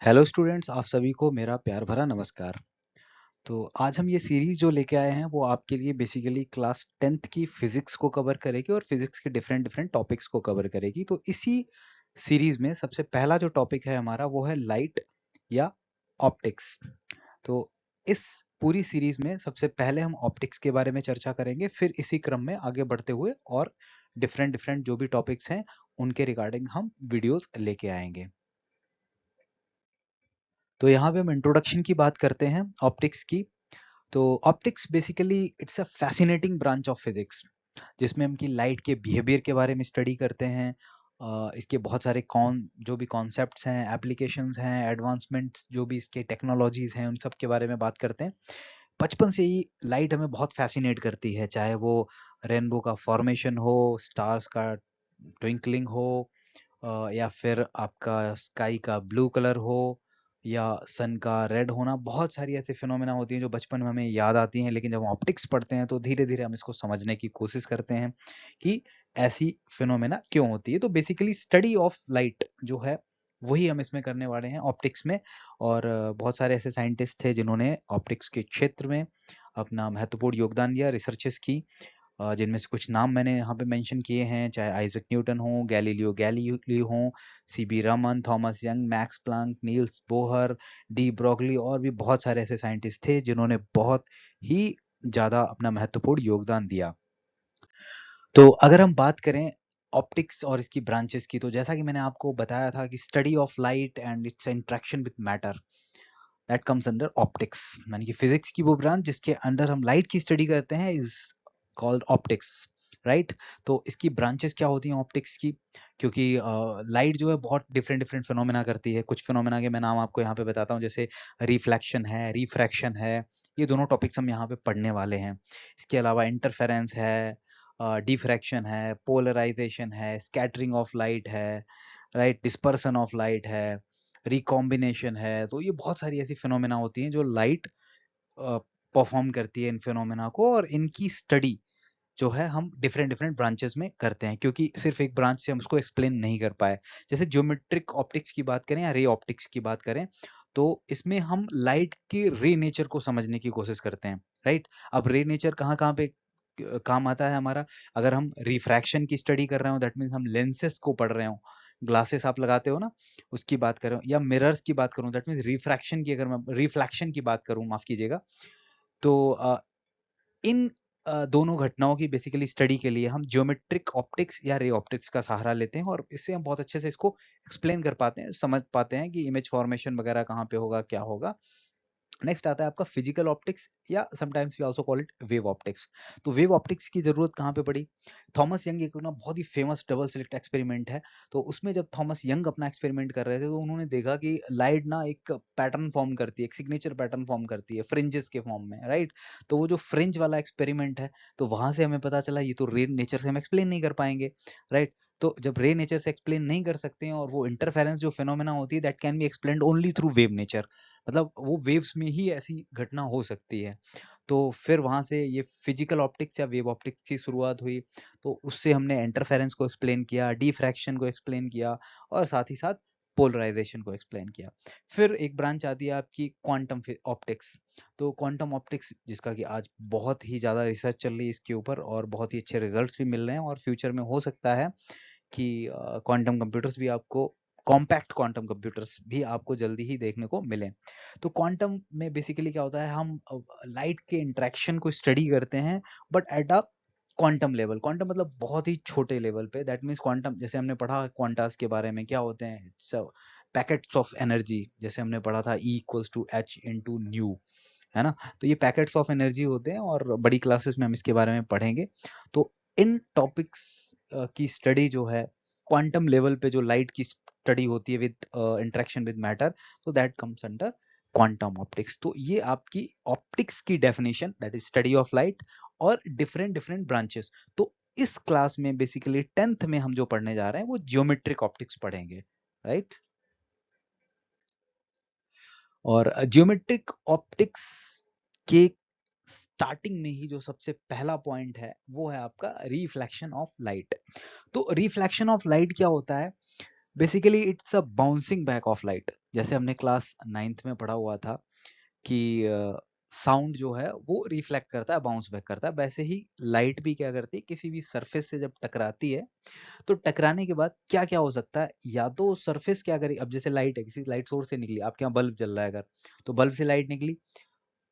Hello students, आप सभी को मेरा प्यार भरा नमस्कार। तो आज हम ये सीरीज जो लेके आए हैं वो आपके लिए बेसिकली क्लास 10th की फिजिक्स को कवर करेगी और फिजिक्स के डिफरेंट डिफरेंट टॉपिक्स को कवर करेगी। तो इसी सीरीज में सबसे पहला जो टॉपिक है हमारा वो है लाइट या ऑप्टिक्स। तो इस पूरी सीरीज में सबसे पहले हम ऑप्टिक्स के बारे में चर्चा करेंगे, फिर इसी क्रम में आगे बढ़ते हुए और डिफरेंट डिफरेंट जो भी टॉपिक्स हैं उनके रिगार्डिंग हम वीडियोस लेके आएंगे। तो यहाँ पे हम इंट्रोडक्शन की बात करते हैं ऑप्टिक्स की। तो optics basically it's a fascinating branch of physics, जिसमें हम की लाइट के बिहेवियर के बारे में स्टडी करते हैं। इसके बहुत सारे जो भी कॉन्सेप्ट्स हैं, एप्लीकेशंस हैं, एडवांसमेंट्स जो भी इसके टेक्नोलॉजीज हैं, उन सब के बारे में बात करते हैं। बचपन से ही लाइट हमें बहुत फैसिनेट करती है, चाहे वो रेनबो का फॉर्मेशन हो, स्टार्स का ट्विंकलिंग हो, या फिर आपका स्काई का ब्लू कलर हो, या सन का रेड होना। बहुत सारी ऐसी फिनोमेना होती हैं जो बचपन में हमें याद आती हैं, लेकिन जब हम ऑप्टिक्स पढ़ते हैं तो धीरे धीरे हम इसको समझने की कोशिश करते हैं कि ऐसी फिनोमेना क्यों होती है। तो बेसिकली स्टडी ऑफ लाइट जो है वही हम इसमें करने वाले हैं ऑप्टिक्स में। और बहुत सारे ऐसे साइंटिस्ट थे जिन्होंने ऑप्टिक्स के क्षेत्र में अपना महत्वपूर्ण योगदान दिया, रिसर्चेस की, जिनमें से कुछ नाम मैंने यहाँ पे मेंशन किए हैं, चाहे आइजक न्यूटन हो, गैलीलियो गैलीली हो, CB Raman, Thomas young, max Planck, Niels Bohr, de Broglie और भी बहुत सारे ऐसे साइंटिस्ट थे जिन्होंने बहुत ही ज़्यादा अपना महत्वपूर्ण योगदान दिया। तो अगर हम बात करें ऑप्टिक्स और इसकी ब्रांचेस की, तो जैसा कि मैंने आपको बताया था कि study of light and it's interaction with matter, that comes under optics. यानी कि फिजिक्स की वो ब्रांच जिसके अंडर हम लाइट की स्टडी करते हैं इज कॉल्ड ऑप्टिक्स, राइट। तो इसकी ब्रांचेस क्या होती हैं ऑप्टिक्स की? क्योंकि लाइट जो है बहुत डिफरेंट डिफरेंट फिनोमेना करती है। कुछ फिनोमेना के मैं नाम आपको यहाँ पे बताता हूँ, जैसे रिफ्लेक्शन है, रिफ्रैक्शन है। ये दोनों टॉपिक्स हम यहाँ पे पढ़ने वाले हैं। इसके अलावा इंटरफेरेंस है, डिफ्रैक्शन है, पोलराइजेशन है, स्कैटरिंग ऑफ लाइट है, राइट, डिस्पर्सन ऑफ लाइट है, रिकॉम्बिनेशन है। तो ये बहुत सारी ऐसी फिनोमेना होती हैं जो लाइट परफॉर्म करती है इन फिनोमेना को, और इनकी स्टडी जो है हम डिफरेंट डिफरेंट ब्रांचेस में करते हैं, क्योंकि सिर्फ एक ब्रांच से हम उसको एक्सप्लेन नहीं कर पाए। जैसे ज्योमेट्रिक ऑप्टिक्स की बात करें या रे ऑप्टिक्स की बात करें, तो इसमें हम लाइट के रे नेचर को समझने की कोशिश करते हैं, राइट। अब रे नेचर कहाँ कहाँ पे काम आता है हमारा? अगर हम रिफ्रैक्शन की स्टडी कर रहे हो, दैट मीन्स हम लेंसेस को पढ़ रहे हो, ग्लासेस आप लगाते हो ना, उसकी बात कर रहे हो, या मिरर्स की बात करूं, दैट मीन्स रिफ्रैक्शन की, अगर मैं रिफ्लेक्शन की बात करूं, माफ कीजिएगा, तो इन दोनों घटनाओं की बेसिकली स्टडी के लिए हम ज्योमेट्रिक ऑप्टिक्स या रे ऑप्टिक्स का सहारा लेते हैं, और इससे हम बहुत अच्छे से इसको एक्सप्लेन कर पाते हैं, समझ पाते हैं कि इमेज फॉर्मेशन वगैरह कहाँ पे होगा, क्या होगा। नेक्स्ट आता है आपका फिजिकल ऑप्टिक्स, या sometimes we also call it wave optics. तो वेव ऑप्टिक्स की जरूरत कहाँ पे पड़ी? थॉमस यंग एक ना बहुत ही फेमस डबल स्लिट एक्सपेरिमेंट है। तो उसमें जब थॉमस यंग अपना एक्सपेरिमेंट कर रहे थे तो उन्होंने देखा कि लाइट ना एक पैटर्न फॉर्म करती है, एक सिग्नेचर पैटर्न फॉर्म करती है फ्रिंजेस के फॉर्म में, राइट। तो वो जो फ्रिंज वाला एक्सपेरिमेंट है, तो वहां से हमें पता चला ये तो रे नेचर से हम एक्सप्लेन नहीं कर पाएंगे, राइट। तो जब रे नेचर से एक्सप्लेन नहीं कर सकते हैं, और वो इंटरफेरेंस जो फिनोमेना होती है that can be explained only through wave nature, मतलब वो वेव्स में ही ऐसी घटना हो सकती है। तो फिर वहां से ये फिजिकल ऑप्टिक्स या वेव ऑप्टिक्स की शुरुआत हुई। तो उससे हमने इंटरफेरेंस को एक्सप्लेन किया, डिफ्रैक्शन को एक्सप्लेन किया, और साथ ही साथ पोलराइजेशन को एक्सप्लेन किया। फिर एक ब्रांच आती है आपकी क्वांटम ऑप्टिक्स। तो क्वांटम ऑप्टिक्स, जिसका कि आज बहुत ही ज़्यादा रिसर्च चल रही है इसके ऊपर, और बहुत ही अच्छे रिजल्ट्स भी मिल रहे हैं, और फ्यूचर में हो सकता है कि क्वांटम कंप्यूटर्स भी आपको, कॉम्पैक्ट क्वांटम कंप्यूटर्स भी आपको जल्दी ही देखने को मिलें। तो क्वांटम में बेसिकली क्या होता है, हम लाइट के इंटरेक्शन को स्टडी करते हैं, but at a quantum level. Quantum मतलब बहुत ही छोटे लेवल पे, दैट मीन्स क्वांटम, जैसे हमने पढ़ा क्वांटास के बारे में, क्या होते हैं सब पैकेट्स ऑफ एनर्जी, जैसे हमने पढ़ा था E equals to h into nu, है ना। तो ये पैकेट्स ऑफ एनर्जी होते हैं, और बड़ी क्लासेस में हम इसके बारे में पढ़ेंगे। तो इन टॉपिक्स की स्टडी जो है क्वांटम लेवल पे, जो लाइट की स्टडी होती है विद इंटरेक्शन विद मैटर, तो that comes under quantum optics. तो ये आपकी ऑप्टिक्स की definition, that is study of light और डिफरेंट डिफरेंट ब्रांचेस। तो इस क्लास में बेसिकली 10th में हम जो पढ़ने जा रहे हैं वो जियोमेट्रिक ऑप्टिक्स पढ़ेंगे, राइट। और जियोमेट्रिक ऑप्टिक्स के स्टार्टिंग में ही जो सबसे पहला पॉइंट है वो है आपका रिफ्लेक्शन ऑफ लाइट। तो रिफ्लेक्शन ऑफ लाइट क्या होता है? Basically it's a bouncing back of light. जैसे हमने क्लास 9th में पढ़ा हुआ था कि साउंड जो है वो रिफ्लेक्ट करता है, बाउंस बैक करता है, वैसे ही लाइट भी क्या करती है, किसी भी सरफेस से जब टकराती है तो टकराने के बाद क्या क्या हो सकता है, या तो सरफेस क्या करे, अब जैसे लाइट है, किसी लाइट सोर्स से निकली, आपके यहाँ बल्ब जल रहा है अगर, तो बल्ब से लाइट निकली,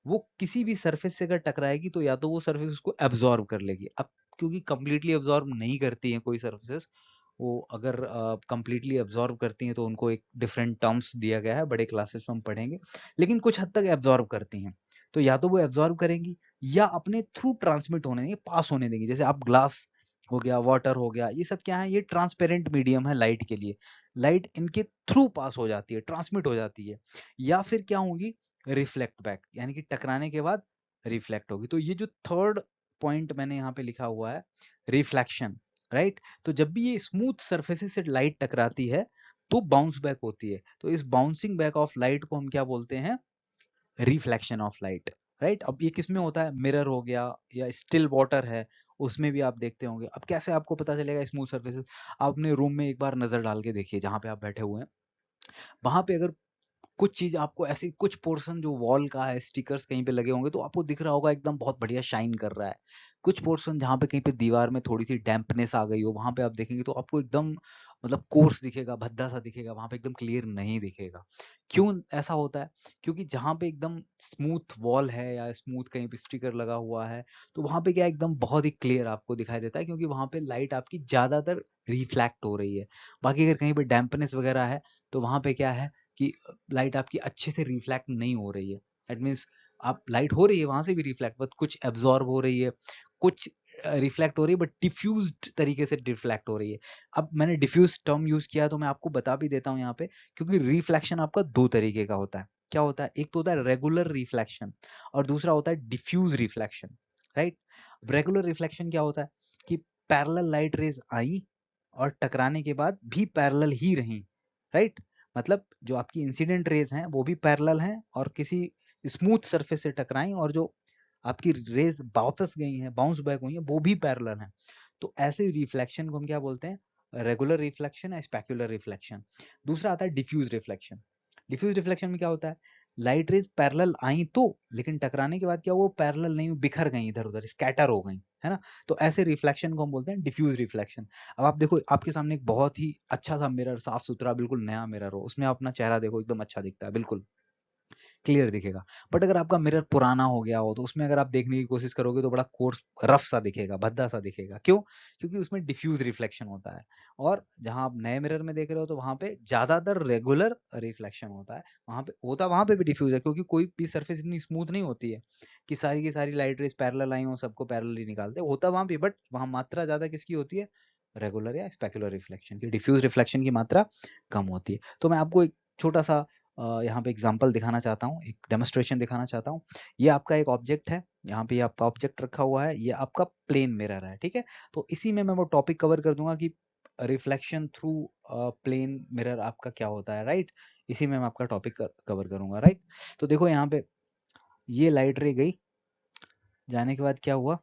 वो किसी भी सरफेस से अगर टकराएगी तो या तो वो सरफेस उसको एब्जॉर्ब कर लेगी। अब क्योंकि कंप्लीटली एब्जॉर्ब नहीं करती हैं कोई सरफेसेस, वो अगर कंप्लीटली एब्जॉर्ब करती हैं तो उनको एक डिफरेंट टर्म्स दिया गया है, बड़े क्लासेस में हम पढ़ेंगे, लेकिन कुछ हद तक एब्जॉर्ब करती हैं। तो या तो वो एब्जॉर्ब करेंगी या अपने थ्रू ट्रांसमिट होने देंगे, पास होने देंगी। जैसे आप ग्लास हो गया, वाटर हो गया, ये सब क्या है, ये ट्रांसपेरेंट मीडियम है लाइट के लिए, लाइट इनके थ्रू पास हो जाती है, ट्रांसमिट हो जाती है। या फिर क्या होगी, रिफ्लेक्ट बैक, यानी कि टकराने के बाद रिफ्लेक्ट होगी। तो ये जो थर्ड पॉइंट मैंने यहाँ पे लिखा हुआ है, रिफ्लेक्शन, राइट। तो जब भी ये स्मूथ सरफेसेस से लाइट टकराती है तो बाउंस बैक होती है। तो इस बाउंसिंग बैक ऑफ लाइट को हम क्या बोलते हैं, रिफ्लेक्शन ऑफ लाइट, राइट। अब ये किस में होता है, मिरर हो गया या स्टिल वाटर है, उसमें भी आप देखते होंगे। अब कैसे आपको पता चलेगा स्मूथ सरफेसेस, आप अपने रूम में एक बार नजर डाल के देखिए, जहां पे आप बैठे हुए हैं वहां पे अगर कुछ चीज आपको ऐसी, कुछ पोर्शन जो वॉल का है, स्टिकर्स कहीं पे लगे होंगे तो आपको दिख रहा होगा एकदम बहुत बढ़िया शाइन कर रहा है। कुछ पोर्शन जहाँ पे कहीं पे दीवार में थोड़ी सी डैम्पनेस आ गई हो, वहां पे आप देखेंगे तो आपको एकदम मतलब कोर्स दिखेगा, भद्दा सा दिखेगा, वहां पे एकदम क्लियर नहीं दिखेगा। क्यों ऐसा होता है, क्योंकि जहाँ पे एकदम स्मूथ वॉल है या स्मूथ कहीं पे स्टिकर लगा हुआ है तो वहां पे क्या एकदम बहुत ही क्लियर आपको दिखाई देता है, क्योंकि वहां पे लाइट आपकी ज्यादातर रिफ्लेक्ट हो रही है। बाकी अगर कहीं पे डैम्पनेस वगैरह है तो वहां पे क्या है कि लाइट आपकी अच्छे से रिफ्लेक्ट नहीं हो रही है। दैट मीन्स आप लाइट हो रही है वहां से भी रिफ्लेक्ट, बट कुछ एब्जॉर्ब हो रही है, कुछ रिफ्लेक्ट हो रही है, बट डिफ्यूज्ड तरीके से रिफ्लेक्ट हो रही है। अब मैंने डिफ्यूज टर्म यूज किया तो मैं आपको बता भी देता हूँ यहाँ पे, क्योंकि रिफ्लेक्शन आपका दो तरीके का होता है। क्या होता है, एक तो होता है रेगुलर रिफ्लेक्शन और दूसरा होता है diffuse reflection, right. Regular reflection क्या होता है कि पैरेलल लाइट रेज आई और टकराने के बाद भी पैरेलल ही रही, राइट। मतलब जो आपकी इंसिडेंट रेज हैं वो भी पैरेलल हैं और किसी स्मूथ सरफेस से टकराई, और जो आपकी रेज वापस गई हैं, बाउंस बैक हुई हैं, वो भी पैरेलल हैं। तो ऐसे रिफ्लेक्शन को हम क्या बोलते हैं, रेगुलर रिफ्लेक्शन या स्पेक्युलर रिफ्लेक्शन। दूसरा आता है डिफ्यूज रिफ्लेक्शन। डिफ्यूज रिफ्लेक्शन में क्या होता है, लाइट रेज पैरेलल आई तो, लेकिन टकराने के बाद क्या वो पैरेलल नहीं, बिखर गई इधर उधर, स्कैटर हो गई, है ना। तो ऐसे रिफ्लेक्शन को हम बोलते हैं डिफ्यूज रिफ्लेक्शन। अब आप देखो, आपके सामने एक बहुत ही अच्छा सा मिरर, साफ सुथरा बिल्कुल नया मिरर हो, उसमें आप अपना चेहरा देखो, एकदम अच्छा दिखता है, बिल्कुल क्लियर दिखेगा। बट अगर आपका मिरर पुराना हो गया हो तो उसमें अगर आप देखने की कोशिश करोगे तो बड़ा कोर्स, रफ सा दिखेगा, भद्दा सा दिखेगा। क्यों, क्योंकि उसमें डिफ्यूज रिफ्लेक्शन होता है। और जहां आप नए मिरर में देख रहे हो तो वहां पे ज्यादातर रेगुलर रिफ्लेक्शन होता है, वहां पे भी डिफ्यूज है, क्योंकि कोई भी सरफेस इतनी स्मूथ नहीं होती है कि सारी की सारी लाइट रेज पैरेलल आई हो, सबको पैरेलल ही निकालते होता वहां भी, बट वहां मात्रा ज्यादा किसकी होती है, रेगुलर या स्पेक्युलर रिफ्लेक्शन की। डिफ्यूज रिफ्लेक्शन की मात्रा कम होती है। तो मैं आपको एक छोटा सा यहाँ पे एग्जांपल दिखाना चाहता हूँ, एक डेमोस्ट्रेशन दिखाना चाहता हूँ। ये आपका एक ऑब्जेक्ट है, यहाँ पे आपका ऑब्जेक्ट रखा हुआ है, ये आपका प्लेन मिरर है, ठीक है। तो इसी में मैं वो टॉपिक कवर कर दूंगा कि रिफ्लेक्शन थ्रू प्लेन मिरर आपका क्या होता है, राइट। इसी में मैं आपका टॉपिक कवर करूंगा, राइट। तो देखो यहाँ पे ये लाइट रे गई, जाने के बाद क्या हुआ,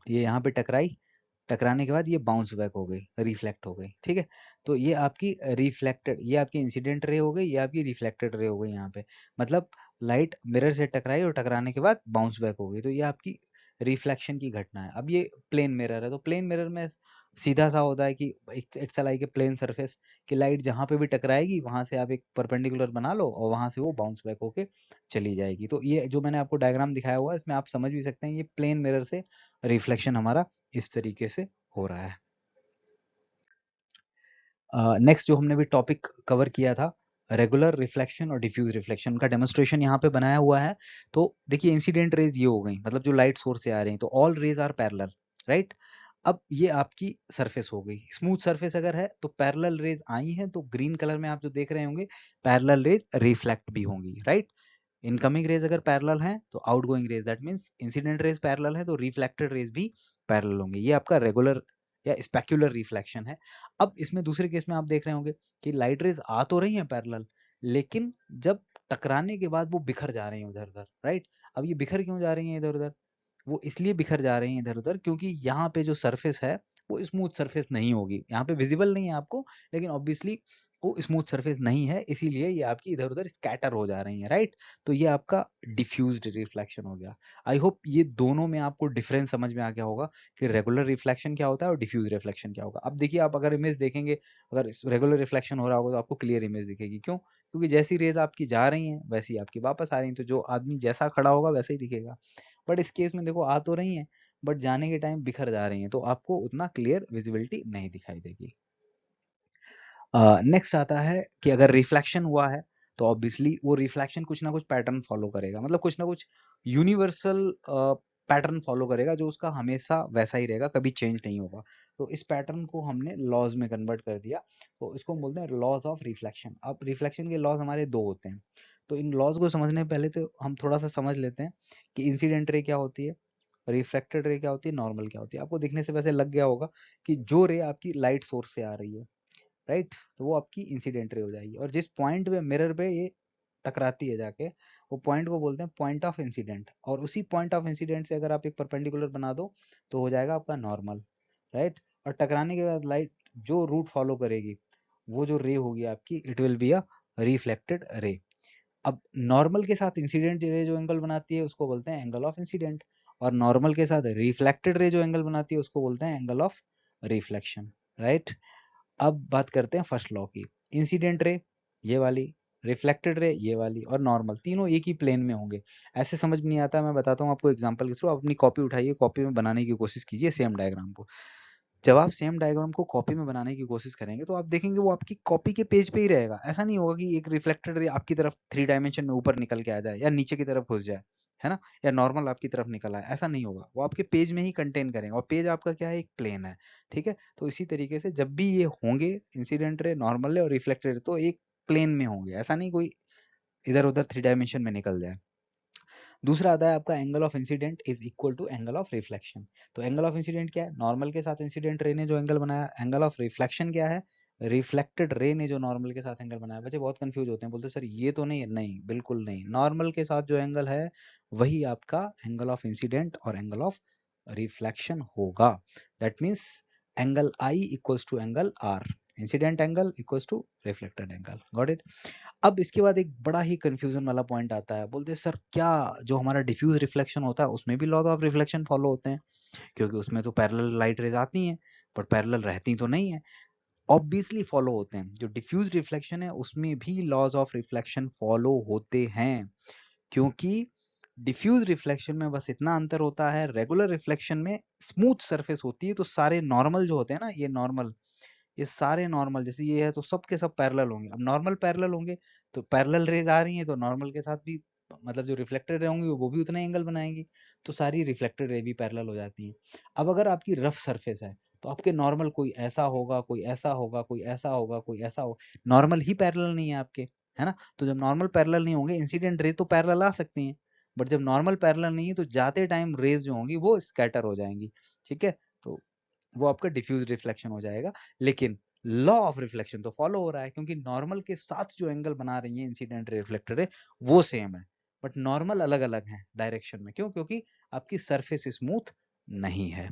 ये यहाँ पे टकराई, टकराने के बाद ये बाउंस बैक हो गई, रिफ्लेक्ट हो गई, ठीक है। तो ये आपकी रिफ्लेक्टेड, ये आपकी इंसिडेंट रे हो गई, ये आपकी रिफ्लेक्टेड रे हो गई यहाँ पे। मतलब लाइट मिरर से टकराई और टकराने के बाद बाउंस बैक हो गई, तो ये आपकी रिफ्लेक्शन की घटना है। अब ये प्लेन मिरर है, तो प्लेन मिरर में सीधा सा होता है कि it's like a plane surface, कि लाइट जहां पे भी टकराएगी वहां से आप एक परपेंडिकुलर बना लो और वहां से वो बाउंस बैक होके चली जाएगी। तो ये जो मैंने आपको डायग्राम दिखाया हुआ है इसमें आप समझ भी सकते हैं, ये प्लेन मिरर से रिफ्लेक्शन हमारा इस तरीके से हो रहा है। नेक्स्ट जो हमने भी टॉपिक कवर किया था, रेगुलर रिफ्लेक्शन और डिफ्यूज रिफ्लेक्शन, का डेमोन्स्ट्रेशन यहाँ पे बनाया हुआ है। तो देखिए इंसिडेंट रेज ये हो गई, मतलब जो लाइट सोर्स से आ रही हैं, तो all rays are parallel, right. अब ये आपकी सरफेस हो गई, स्मूथ सरफेस अगर है तो पैरेलल रेज आई हैं, तो ग्रीन कलर में आप जो देख रहे होंगे पैरेलल रेज रिफ्लेक्ट भी होंगी, राइट। इनकमिंग रेज अगर पैरेलल हैं तो outgoing rays, that means incident rays parallel है तो रिफ्लेक्टेड रेज भी पैरेलल होंगे। ये आपका रेगुलर या स्पेक्युलर रिफ्लेक्शन है। अब इसमें दूसरे केस में आप देख रहे होंगे कि लाइट रेज आ तो रही हैं पैरेलल, लेकिन जब टकराने के बाद वो बिखर जा रही हैं उधर उधर, राइट। अब ये बिखर क्यों जा रही हैं इधर उधर, वो इसलिए बिखर जा रही हैं इधर उधर क्योंकि यहाँ पे जो सरफेस है वो स्मूथ सरफेस नहीं होगी, यहाँ पे विजिबल नहीं है आपको, लेकिन ऑब्वियसली वो स्मूथ सरफेस नहीं है, इसीलिए ये आपकी इधर उधर स्कैटर हो जा रही है, राइट। तो ये आपका डिफ्यूज्ड रिफ्लेक्शन हो गया। आई होप ये दोनों में आपको डिफरेंस समझ में आ गया होगा कि रेगुलर रिफ्लेक्शन क्या होता है और डिफ्यूज रिफ्लेक्शन क्या होगा। अब देखिए, आप अगर इमेज देखेंगे, अगर रेगुलर रिफ्लेक्शन हो रहा होगा तो आपको क्लियर इमेज दिखेगी। क्यों? क्योंकि जैसी रेज आपकी जा रही हैं वैसी आपकी वापस आ रही हैं, तो जो आदमी जैसा खड़ा होगा वैसे ही दिखेगा। बट इस केस में देखो, आ तो रही हैं बट जाने के टाइम बिखर जा रही हैं, तो आपको उतना क्लियर विजिबिलिटी नहीं दिखाई देगी। नेक्स्ट आता है कि अगर रिफ्लेक्शन हुआ है तो ऑब्वियसली वो रिफ्लेक्शन कुछ ना कुछ पैटर्न फॉलो करेगा, मतलब कुछ ना कुछ यूनिवर्सल पैटर्न फॉलो करेगा जो उसका हमेशा वैसा ही रहेगा, कभी चेंज नहीं होगा। तो इस पैटर्न को हमने लॉज में कन्वर्ट कर दिया, तो इसको हम बोलते हैं लॉज ऑफ रिफ्लेक्शन। अब रिफ्लेक्शन के लॉज हमारे दो होते हैं, तो इन लॉज को समझने से पहले तो हम थोड़ा सा समझ लेते हैं कि इंसिडेंट रे क्या होती है, रिफ्रैक्टेड रे क्या होती है, नॉर्मल क्या होती है। आपको दिखने से वैसे लग गया होगा कि जो रे आपकी लाइट सोर्स से आ रही है, राइट, तो वो आपकी इंसिडेंट रे हो जाएगी। और जिस पॉइंट पे मिरर पे ये टकराती है जाके, वो पॉइंट को बोलते हैं पॉइंट ऑफ इंसिडेंट। और उसी पॉइंट ऑफ इंसिडेंट से अगर आप एक परपेंडिकुलर बना दो तो हो जाएगा आपका नॉर्मल, राइट। और टकराने के बाद लाइट जो रूट फॉलो करेगी, वो जो रे होगी आपकी, it will be a reflected ray. अब नॉर्मल के साथ इंसिडेंट रे जो एंगल बनाती है उसको बोलते हैं एंगल ऑफ इंसिडेंट, और नॉर्मल के साथ रिफ्लेक्टेड रे जो एंगल बनाती है उसको बोलते हैं एंगल ऑफ रिफ्लेक्शन, राइट। अब बात करते हैं फर्स्ट लॉ की। इंसिडेंट रे ये वाली, रिफ्लेक्टेड रे ये वाली, और नॉर्मल, तीनों एक ही प्लेन में होंगे। ऐसे समझ में नहीं आता, मैं बताता हूँ आपको एग्जांपल के थ्रू। आप अपनी कॉपी उठाइए, कॉपी में बनाने की कोशिश कीजिए सेम डायग्राम को। जब आप सेम डायग्राम को कॉपी में बनाने की कोशिश करेंगे तो आप देखेंगे वो आपकी कॉपी के पेज पे ही रहेगा। ऐसा नहीं होगा कि एक रिफ्लेक्टेड रे आपकी तरफ 3 डायमेंशन में ऊपर निकल के आ जाए या नीचे की तरफ घुस जाए, है ना, या नॉर्मल आपकी तरफ निकल आए, ऐसा नहीं होगा। वो आपके पेज में ही कंटेन करेंगे, और पेज आपका क्या है, एक प्लेन है, ठीक है। तो इसी तरीके से जब भी ये होंगे इंसिडेंट रे, नॉर्मल रे और रिफ्लेक्टेड रे, तो एक प्लेन में होंगे, ऐसा नहीं कोई इधर उधर 3 डायमेंशन में निकल जाए। दूसरा आता है आपका angle of incident is equal to angle of reflection. तो एंगल ऑफ इंसिडेंट क्या है, नॉर्मल के साथ इंसिडेंट रे ने जो एंगल बनाया। एंगल ऑफ रिफ्लेक्शन क्या है, रिफ्लेक्टेड रे ने जो नॉर्मल के साथ एंगल बनाया। बच्चे बहुत कंफ्यूज होते हैं, बोलते सर ये तो नहीं है। नहीं, बिल्कुल नहीं। नॉर्मल के साथ जो एंगल है वही आपका एंगल ऑफ इंसिडेंट और एंगल ऑफ रिफ्लेक्शन होगा। That means angle i equals to angle r, incident angle equals to reflected angle. Got it. अब इसके बाद एक बड़ा ही कंफ्यूजन वाला पॉइंट आता है, बोलते हैं सर क्या जो हमारा डिफ्यूज रिफ्लेक्शन होता है उसमें भी लॉ ऑफ रिफ्लेक्शन फॉलो होते हैं? क्योंकि उसमें तो पैरेलल लाइट रेज आती हैं, पर पैरेलल रहती तो नहीं है। ऑब्वियसली फॉलो होते हैं। जो डिफ्यूज रिफ्लेक्शन है उसमें भी लॉज ऑफ रिफ्लेक्शन फॉलो होते हैं, क्योंकि डिफ्यूज रिफ्लेक्शन में बस इतना अंतर होता है, रेगुलर रिफ्लेक्शन में स्मूथ सरफेस होती है, तो सारे नॉर्मल जो होते हैं ना, ये नॉर्मल, ये सारे नॉर्मल जैसे ये है तो सब के सब पैरेलल होंगे। अब नॉर्मल पैरेलल होंगे तो पैरेलल रेज आ रही हैं, तो नॉर्मल के साथ भी मतलब जो रिफ्लेक्टेड रे होंगी वो भी उतना एंगल बनाएंगी, तो सारी रिफ्लेक्टेड रे भी पैरेलल हो जाती हैं। अब अगर आपकी रफ सरफेस है तो आपके नॉर्मल कोई ऐसा होगा, कोई ऐसा होगा, कोई ऐसा होगा, कोई ऐसा होगा, नॉर्मल ही पैरेलल नहीं है आपके, है ना। तो जब नॉर्मल पैरेलल नहीं होंगे, इंसिडेंट रे तो पैरेलल आ सकती हैं, बट जब नॉर्मल पैरेलल नहीं है तो जाते टाइम रेज जो होंगी वो स्कैटर हो जाएंगी, ठीक है। तो वो आपका डिफ्यूज रिफ्लेक्शन हो जाएगा। लेकिन लॉ ऑफ रिफ्लेक्शन तो फॉलो हो रहा है, क्योंकि नॉर्मल के साथ जो एंगल बना रही है इंसिडेंट रिफ्लेक्टेड है वो सेम है, बट नॉर्मल अलग अलग है डायरेक्शन में। क्यों? क्योंकि आपकी सरफेस स्मूथ नहीं है।